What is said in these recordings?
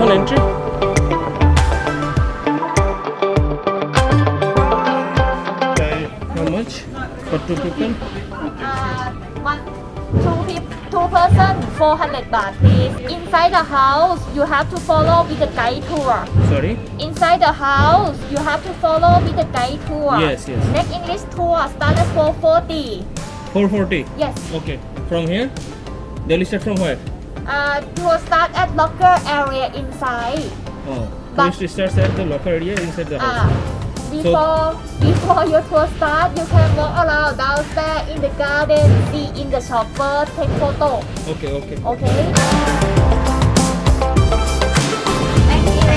person entry? How much for 2 people? One, two person, 400 baht, please. Inside the house, you have to follow with the guide tour. Sorry? Inside the house, you have to follow with the guide tour. Yes. Next English tour start at 4:40. 440? Yes. Okay. From here? They'll start from where? Tour start at locker area inside. Oh. But- Tourist starts at the locker area inside the house. Before your tour start, you can walk around downstairs in the garden, see in the shopper, take photo. Okay. Okay? Thank you.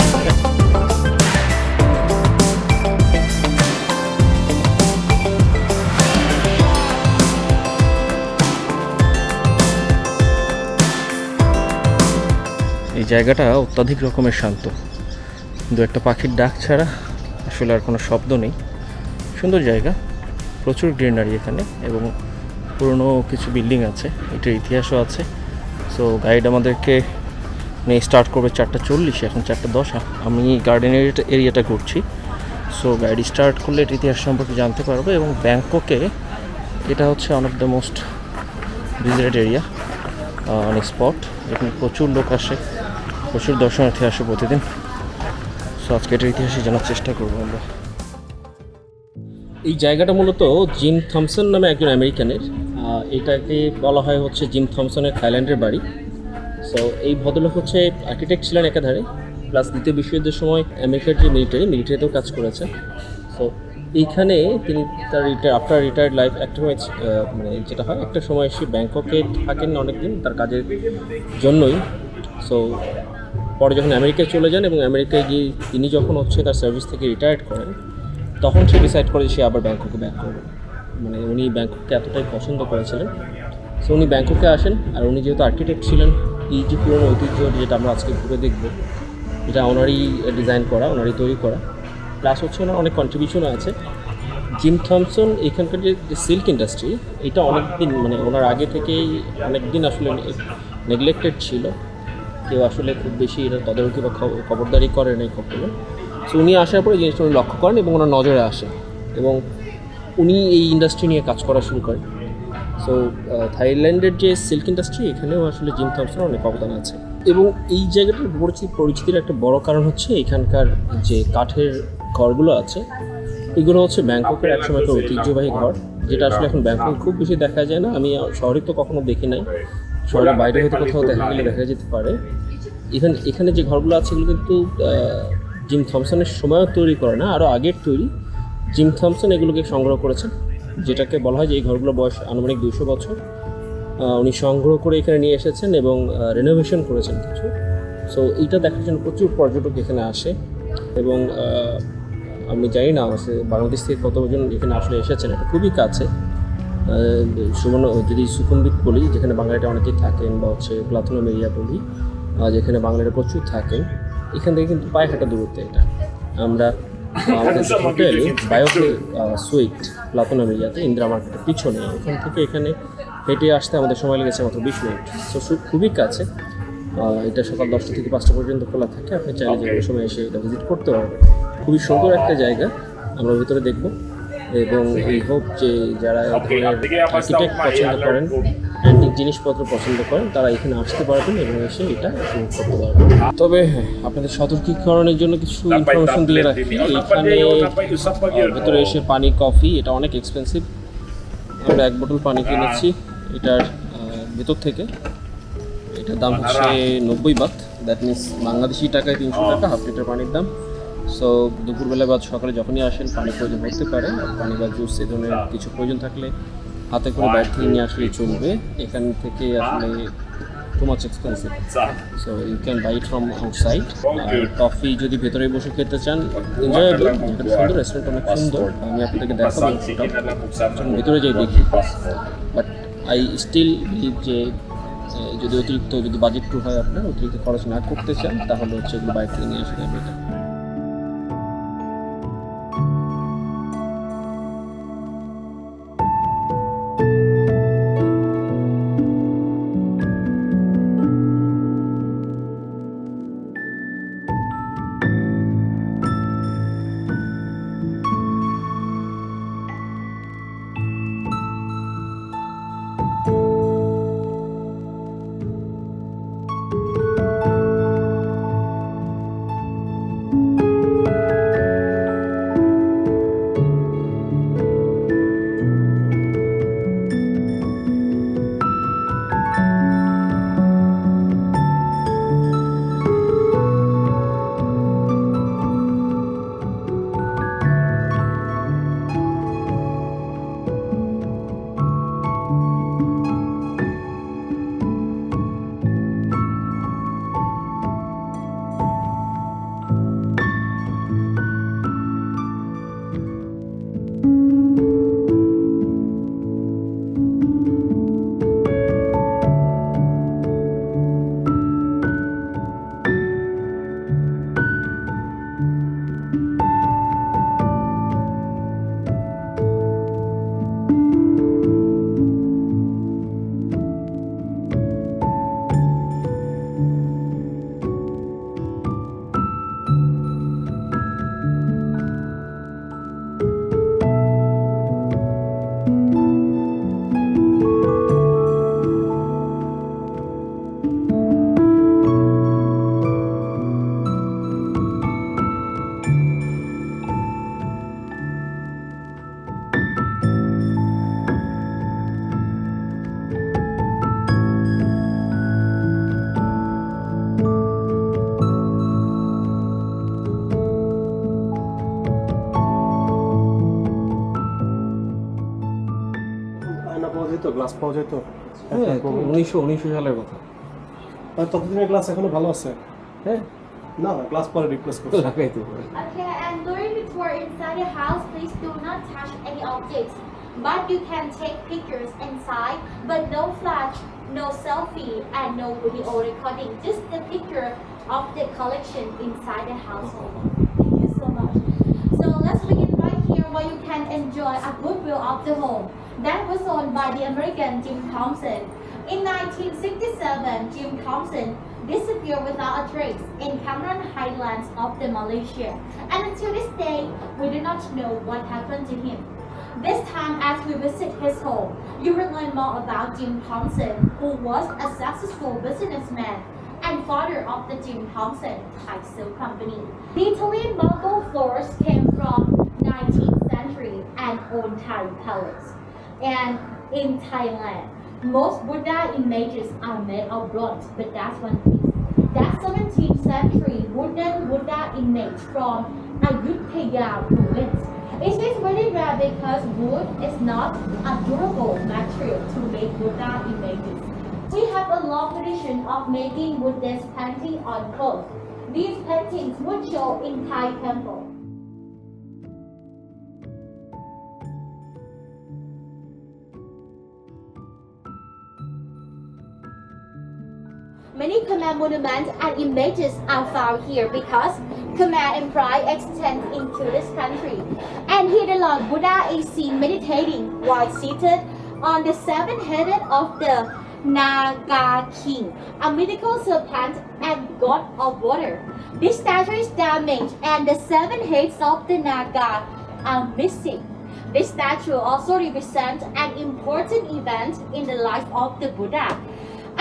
এই জায়গাটা অত্যাধিক রকমের শান্ত, দু একটা পাখির ডাক ছাড়া আসলে আর কোনো শব্দ নেই। সুন্দর জায়গা, প্রচুর গ্রিনারি এখানে এবং পুরনো কিছু বিল্ডিং আছে, এটার ইতিহাসও আছে। সো গাইড আমাদেরকে নিয়ে স্টার্ট করবে 4:40, এখন 4:10। আমি গার্ডেন এরিয়াটা ঘুরছি। সো গাইড স্টার্ট করলে এর ইতিহাস সম্পর্কে জানতে পারবো। এবং ব্যাংককে এটা হচ্ছে one of the most visited area, অনেক স্পট, এখানে প্রচুর লোক আসে, প্রচুর দর্শনার্থী আসে প্রতিদিন। সো আজকে এটার ইতিহাসে জানার চেষ্টা করবো আমরা। এই জায়গাটা মূলত জিম থমসন নামে একজন আমেরিকানের, এটাকে বলা হয় হচ্ছে জিম থমসনের থাইল্যান্ডের বাড়ি। সো এই ভদ্রলোক হচ্ছে আর্কিটেক্ট ছিলেন একাধারে, প্লাস দ্বিতীয় বিশ্বযুদ্ধের সময় আমেরিকার যে মিলিটারিতেও কাজ করেছেন। সো এইখানে তিনি তার আফটার রিটায়ার্ড লাইফ একটা মানে যেটা হয়, একটা সময় এসে ব্যাংককে থাকেন অনেকদিন তার কাজের জন্যই। সো পরে যখন আমেরিকায় চলে যান এবং আমেরিকায় গিয়ে তিনি যখন হচ্ছে তার সার্ভিস থেকে রিটায়ার্ড করেন, তখন সে ডিসাইড করে সে আবার ব্যাংককে ব্যাক করবেন। মানে উনি ব্যাংকককে এতটাই পছন্দ করেছিলেন। সো উনি ব্যাংককে আসেন, আর উনি যেহেতু আর্কিটেক্ট ছিলেন, এই যে পুরনো ঐতিহ্য যেটা আমরা আজকে ঘুরে দেখব, এটা ওনারই ডিজাইন করা, ওনারই তৈরি করা। প্লাস হচ্ছে ওনার অনেক কন্ট্রিবিউশনও আছে। জিম থমসন এখানকার যে সিল্ক ইন্ডাস্ট্রি, এটা অনেক দিন মানে ওনার আগে থেকেই অনেক দিন আসলে নেগলেক্টেড ছিল, কেউ আসলে খুব বেশি এটা তদারকি বা খবরদারি করেন এই কখনো। সো উনি আসার পরে জিনিসটা উনি লক্ষ্য করেন এবং ওনার নজরে আসে এবং উনি এই ইন্ডাস্ট্রি নিয়ে কাজ করা শুরু করেন। সো থাইল্যান্ডের যে সিল্ক ইন্ডাস্ট্রি, এখানেও আসলে জিম থমসনের অনেক অবদান আছে। এবং এই জায়গাটার পরিচিতির একটা বড় কারণ হচ্ছে এখানকার যে কাঠের ঘরগুলো আছে, এগুলো হচ্ছে ব্যাংককের একসময়কার ঐতিহ্যবাহী ঘর, যেটা আসলে এখন ব্যাংককে খুব বেশি দেখা যায় না। আমি শহরে তো কখনো দেখি নাই, শহরের বাইরে হয়তো কোথাও দেখা গেলে দেখা যেতে পারে। এখানে যে ঘরগুলো আছে এগুলো কিন্তু জিম থমসনের সময়ও তৈরি করে না, আরও আগের তৈরি। জিম থমসন এগুলোকে সংগ্রহ করেছেন, যেটাকে বলা হয় যে এই ঘরগুলোর বয়স আনুমানিক 200 বছর। উনি সংগ্রহ করে এখানে নিয়ে এসেছেন এবং রেনোভেশন করেছেন কিছু। সো এইটা দেখার জন্য প্রচুর পর্যটক এখানে আসে এবং আমি জানি না বাংলাদেশ থেকে কতজন এখানে আসলে এসেছেন। এটা খুবই কাছে, যদি সুকুমভিট বলি, যেখানে বাঙালিটা অনেকেই থাকেন, বা হচ্ছে প্লাথুনাম এরিয়া বলি, যেখানে বাঙালিরা প্রচুর থাকেন, এখান থেকে কিন্তু পায়ে হাঁটা দূরত্বে এটা। আমরা আমাদের হোটেলে বায়োকে সুইট প্লাথুনাম এরিয়াতে ইন্দিরা মার্কেটের পিছনে, ওখান থেকে এখানে হেঁটে আসতে আমাদের সময় লেগেছে মাত্র 20 মিনিট। সো খুবই কাছে। এটা সকাল 10টা থেকে 5টা পর্যন্ত খোলা থাকে, আপনি চাইলে যে কোনো সময় এসে এটা ভিজিট করতে পারবেন। খুবই সুন্দর একটা জায়গা, আমরা ভিতরে দেখব। এবং এই হোপ যে যারা এই ধরনের আর্কিটেক্ট পছন্দ করেন, অ্যান্টিক জিনিসপত্র পছন্দ করেন, তারা এখানে আসতে পারবেন এবং এসে এটা উপভোগ করতে পারবেন। তবে হ্যাঁ, আপনাদের সতর্কীকরণের জন্য কিছু ইনফরমেশন দিয়ে রাখি। এইখানে ভেতরে এসে পানি, কফি, এটা অনেক এক্সপেন্সিভ। আমরা 1 বোতল পানি কিনেছি এটার ভেতর থেকে, এটার দাম হচ্ছে 90 বাত, দ্যাট মিনস বাংলাদেশি টাকায় 300 টাকা হাফ লিটার পানির দাম। সো দুপুরবেলা বা সকালে যখনই আসেন পানি প্রয়োজন হতে পারে, পানি বা জুস এই ধরনের কিছু প্রয়োজন থাকলে হাতে করে বাইরে থেকে নিয়ে আসলে চলবে। এখান থেকে আসলে too much expensive, so you can buy it from outside. আর কফি যদি ভেতরে বসে খেতে চান, এনজয়েবল, এটা সুন্দর, রেস্টুরেন্ট অনেক সুন্দর, আমি আপনাদেরকে দেখাবো ভেতরে যাই দেখি। বাট আই স্টিল বিলিভ যে যদি অতিরিক্ত বাজেট ট্যুর হয়, আপনার অতিরিক্ত খরচ না করতে চান, তাহলে হচ্ছে এগুলো বাইরে থেকে নিয়ে আসা যাবে এটা। গ্লাস পাওয়া যেত হ্যাঁ 1919 সালের কথা। ততদিনের গ্লাস এখনো ভালো আছে? হ্যাঁ না গ্লাস পরে রিপ্লেস করছে। লাগাইতে পারে। Okay, and during the tour inside the house, please do not touch any objects. But you can take pictures inside, but no flash, no selfie, and no video recording. Just the picture of the collection inside the household. Thank you so much. So let's begin right here where you can enjoy a good view of the home. That was owned by the American Jim Thompson. In 1967, Jim Thompson disappeared without a trace in Cameron Highlands of the Malaysia. And until this day, we do not know what happened to him. This time, as we visit his home, you will learn more about Jim Thompson, who was a successful businessman and father of the Jim Thompson Thai Silk Company. The Italian marble floors came from 19th century and old Thai palace. And in Thailand, most Buddha images are made of bronze, but that's one thing. That 17th century wooden Buddha image from Ayutthaya province. It is very rare because wood is not a durable material to make Buddha images. We have a long tradition of making Buddhist painting on cloth. These paintings would show in Thai temple. Many Khmer monuments and images are found here because Khmer Empire extends into this country. And here the Lord Buddha is seen meditating while seated on the seven-headed of the Naga King, a mythical serpent and god of water. This statue is damaged and the seven heads of the Naga are missing. This statue also represents an important event in the life of the Buddha.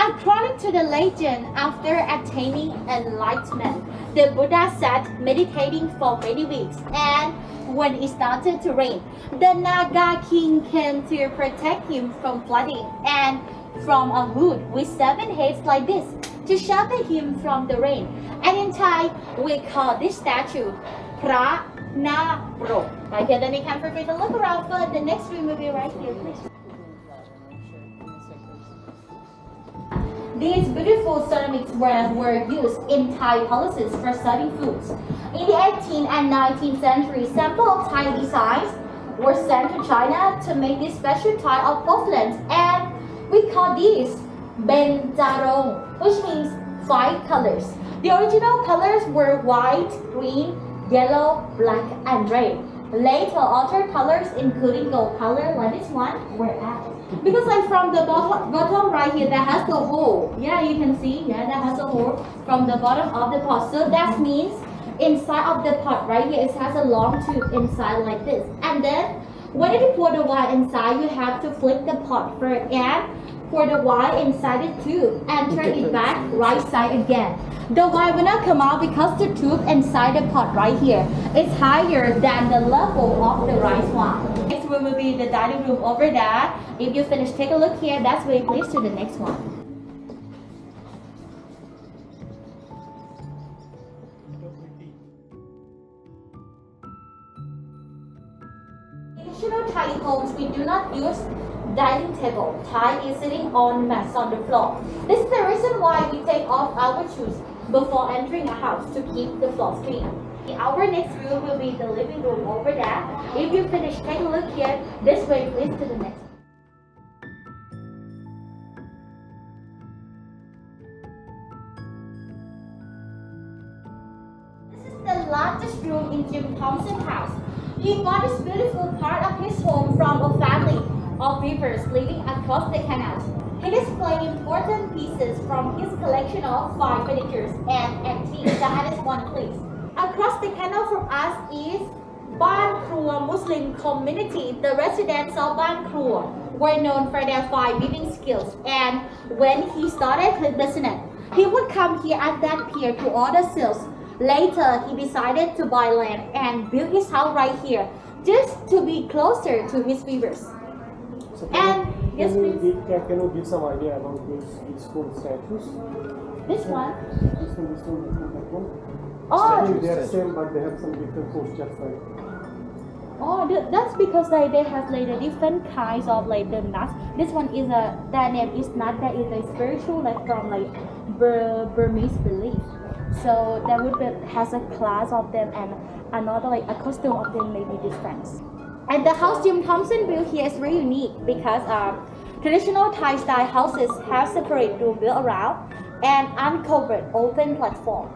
According to the legend, after attaining enlightenment, the Buddha sat meditating for many weeks, and when it started to rain, the Naga king came to protect him from flooding and from a hood with seven heads like this to shelter him from the rain. And in Thai, we call this statue Pratunam. Right here, then you can prepare to look around for the next room will be right here, please. These beautiful ceramics were used in Thai palaces for serving foods. In the 18th and 19th century, samples of Thai designs were sent to China to make this special type of porcelain, and we call these benjarong, which means 5 colors. The original colors were white, green, yellow, black, and red. Later, altered colors, including gold color like this one, were added. Because like from the bottom right here, that has the hole. Yeah, you can see, yeah, that has a hole from the bottom of the pot. So that means inside of the pot right here, it has a long tube inside like this. And then when you pour the wine inside, you have to flip the pot first and pour the wine inside the tube and turn it back right side again. The wine will not come out because the tube inside the pot right here is higher than the level of the rice wine. Next room will be the dining room over there. If you finish, take a look here. That's where you place to the next one. In traditional Thai homes, we do not use dining table. Thai is sitting on mats on the floor. This is the reason why we take off our shoes before entering a house to keep the floors clean. Our next room will be the living room over there. If you finish, take a look here. This way, please to the next. This is the largest room in Jim Thompson House. He bought this beautiful part of his home from a family of weavers living across the canal. He displayed important pieces from his collection of fine furniture and antiques. That is one place. Across the canal from us is Ban Krua Muslim community. The residents of Ban Krua were known for their fine weaving skills, and when he started his business, he would come here at that pier to order sales. Later, he decided to buy land and build his house right here, just to be closer to his weavers. So And yes, please. Can you give some idea about these 4 statues? This one. This one, that one. Oh, They are same, but they have some different postures. Like Oh, that's because they have like the different kinds of like the nuts. This one is their name is nut that is a spiritual like from like Burmese belief. So there would be has a class of them and another like a costume of them may be different. And the house Jim Thompson built here is very unique because traditional Thai style houses have separate room built around and uncovered open platform.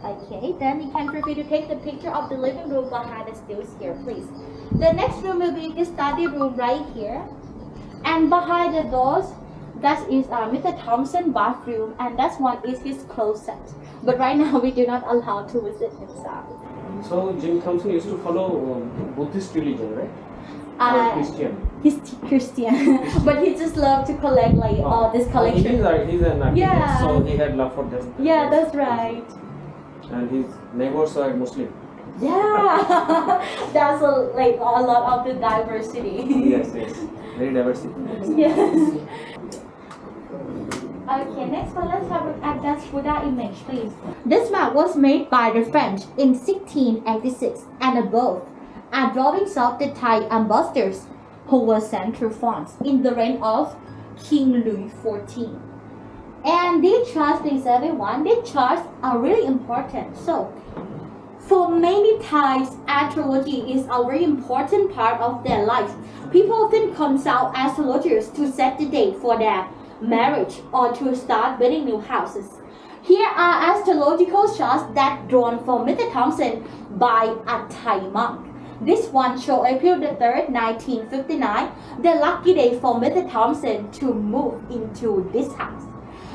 Okay, then you can feel free to take the picture of the living room behind the stills here, please. The next room will be the study room right here. And behind the doors, that is Mr. Thompson bathroom, and that one is his closet. But right now we do not allow to visit inside. So Jim Thompson used to follow Buddhist religion, right? Or Christian? He's Christian, but he just loved to collect like all this collection. He's an architect, Yeah. so he had love for this. Yeah, that's right. And his neighbors are Muslim. Yeah, that's like a lot of the diversity. Yes, very diversity. Yes. Okay, next one, let's have a look at that Buddha image, please. This map was made by the French in 1686, and above are drawings of the Thai ambassadors who were sent to France in the reign of King Louis XIV. And these charts, please everyone, these charts are really important. So, for many Thais, astrology is a very important part of their life. People often consult astrologers to set the date for their marriage or to start building new houses. Here are astrological charts that drawn for Mr. Thompson by a Thai monk. This one shows April the 3rd, 1959, the lucky day for Mr. Thompson to move into this house.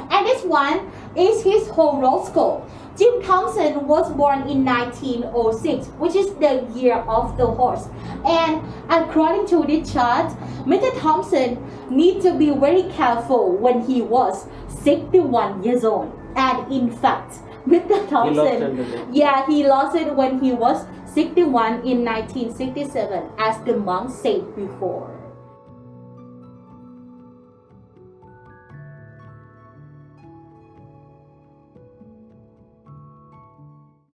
And this one is his horoscope. Jim Thompson was born in 1906, which is the year of the horse. And according to this chart, Mr. Thompson needs to be very careful when he was 61 years old. And in fact, Mr. Thompson, he lost it when he was 61 in 1967, as the monk said before.